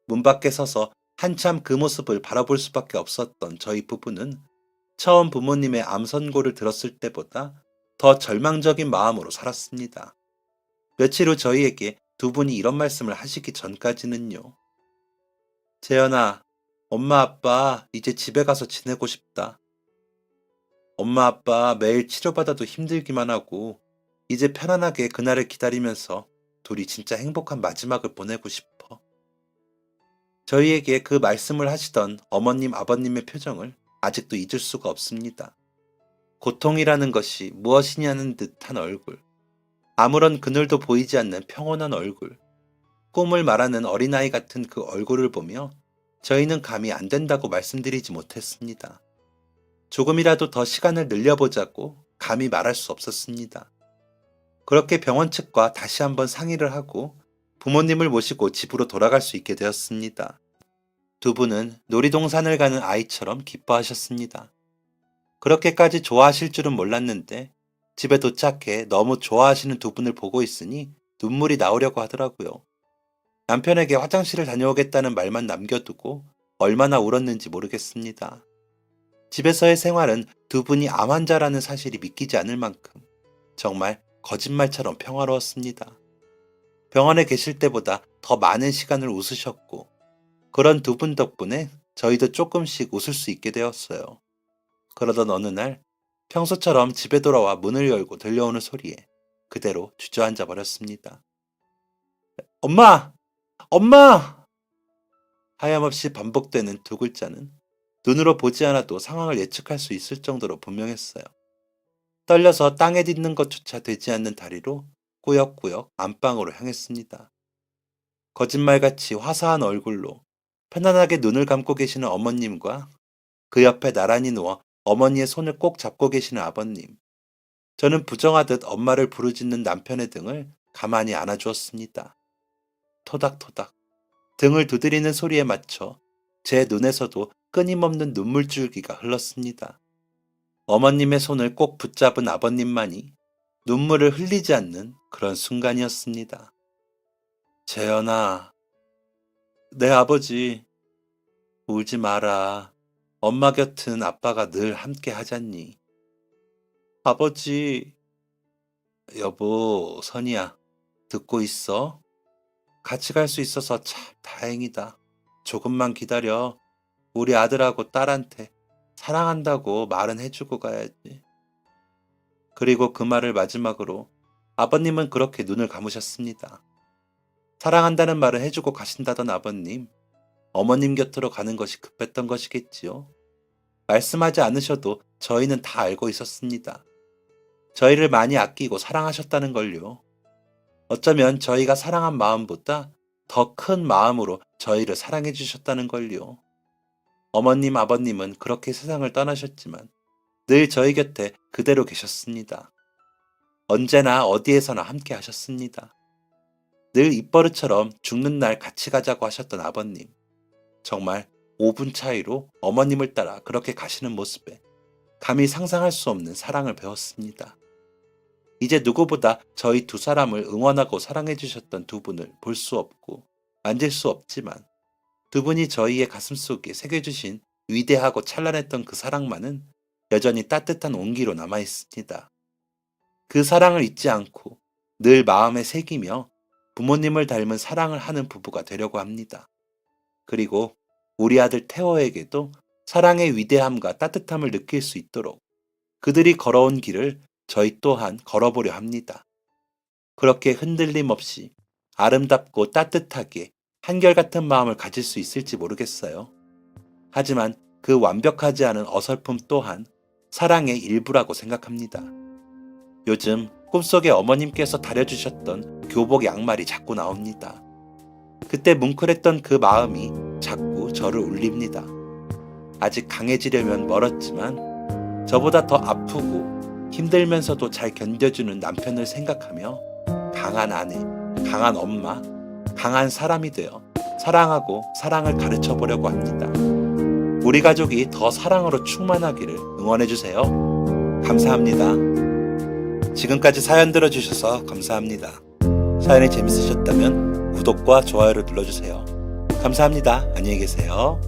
문 밖에 서서 한참 그 모습을 바라볼 수밖에 없었던 저희 부부는 처음 부모님의 암 선고를 들었을 때보다 더 절망적인 마음으로 살았습니다. 며칠 후 저희에게 두 분이 이런 말씀을 하시기 전까지는요. 재현아, 엄마 아빠 이제 집에 가서 지내고 싶다. 엄마 아빠 매일 치료받아도 힘들기만 하고 이제 편안하게 그날을 기다리면서 둘이 진짜 행복한 마지막을 보내고 싶어. 저희에게 그 말씀을 하시던 어머님 아버님의 표정을 아직도 잊을 수가 없습니다. 고통이라는 것이 무엇이냐는 듯한 얼굴, 아무런 그늘도 보이지 않는 평온한 얼굴, 꿈을 말하는 어린아이 같은 그 얼굴을 보며 저희는 감히 안 된다고 말씀드리지 못했습니다. 조금이라도 더 시간을 늘려보자고 감히 말할 수 없었습니다. 그렇게 병원 측과 다시 한번 상의를 하고 부모님을 모시고 집으로 돌아갈 수 있게 되었습니다. 두 분은 놀이동산을 가는 아이처럼 기뻐하셨습니다. 그렇게까지 좋아하실 줄은 몰랐는데 집에 도착해 너무 좋아하시는 두 분을 보고 있으니 눈물이 나오려고 하더라고요. 남편에게 화장실을 다녀오겠다는 말만 남겨두고 얼마나 울었는지 모르겠습니다. 집에서의 생활은 두 분이 암 환자라는 사실이 믿기지 않을 만큼 정말 거짓말처럼 평화로웠습니다. 병원에 계실 때보다 더 많은 시간을 웃으셨고 그런 두 분 덕분에 저희도 조금씩 웃을 수 있게 되었어요. 그러던 어느 날 평소처럼 집에 돌아와 문을 열고 들려오는 소리에 그대로 주저앉아 버렸습니다. 엄마! 엄마! 하염없이 반복되는 두 글자는 눈으로 보지 않아도 상황을 예측할 수 있을 정도로 분명했어요. 떨려서 땅에 딛는 것조차 되지 않는 다리로 꾸역꾸역 안방으로 향했습니다. 거짓말같이 화사한 얼굴로 편안하게 눈을 감고 계시는 어머님과 그 옆에 나란히 누워 어머니의 손을 꼭 잡고 계시는 아버님. 저는 부정하듯 엄마를 부르짖는 남편의 등을 가만히 안아주었습니다. 토닥토닥. 등을 두드리는 소리에 맞춰 제 눈에서도 끊임없는 눈물줄기가 흘렀습니다. 어머님의 손을 꼭 붙잡은 아버님만이 눈물을 흘리지 않는 그런 순간이었습니다. 재현아, 내 아버지, 울지 마라. 엄마 곁은 아빠가 늘 함께 하잖니. 아버지, 여보, 선이야, 듣고 있어? 같이 갈 수 있어서 참 다행이다. 조금만 기다려. 우리 아들하고 딸한테 사랑한다고 말은 해주고 가야지. 그리고 그 말을 마지막으로 아버님은 그렇게 눈을 감으셨습니다. 사랑한다는 말을 해주고 가신다던 아버님, 어머님 곁으로 가는 것이 급했던 것이겠지요. 말씀하지 않으셔도 저희는 다 알고 있었습니다. 저희를 많이 아끼고 사랑하셨다는 걸요. 어쩌면 저희가 사랑한 마음보다 더 큰 마음으로 저희를 사랑해 주셨다는 걸요. 어머님, 아버님은 그렇게 세상을 떠나셨지만 늘 저희 곁에 그대로 계셨습니다. 언제나 어디에서나 함께 하셨습니다. 늘 입버릇처럼 죽는 날 같이 가자고 하셨던 아버님. 정말 5분 차이로 어머님을 따라 그렇게 가시는 모습에 감히 상상할 수 없는 사랑을 배웠습니다. 이제 누구보다 저희 두 사람을 응원하고 사랑해 주셨던 두 분을 볼 수 없고 만질 수 없지만 두 분이 저희의 가슴속에 새겨주신 위대하고 찬란했던 그 사랑만은 여전히 따뜻한 온기로 남아 있습니다. 그 사랑을 잊지 않고 늘 마음에 새기며 부모님을 닮은 사랑을 하는 부부가 되려고 합니다. 그리고 우리 아들 태호에게도 사랑의 위대함과 따뜻함을 느낄 수 있도록 그들이 걸어온 길을 저희 또한 걸어보려 합니다. 그렇게 흔들림 없이 아름답고 따뜻하게 한결같은 마음을 가질 수 있을지 모르겠어요. 하지만 그 완벽하지 않은 어설픔 또한 사랑의 일부라고 생각합니다. 요즘 꿈속에 어머님께서 다려주셨던 교복 양말이 자꾸 나옵니다. 그때 뭉클했던 그 마음이 자꾸 저를 울립니다. 아직 강해지려면 멀었지만 저보다 더 아프고 힘들면서도 잘 견뎌주는 남편을 생각하며 강한 아내, 강한 엄마, 강한 사람이 되어 사랑하고 사랑을 가르쳐 보려고 합니다. 우리 가족이 더 사랑으로 충만하기를 응원해주세요. 감사합니다. 지금까지 사연 들어주셔서 감사합니다. 사연이 재밌으셨다면 구독과 좋아요를 눌러주세요. 감사합니다. 안녕히 계세요.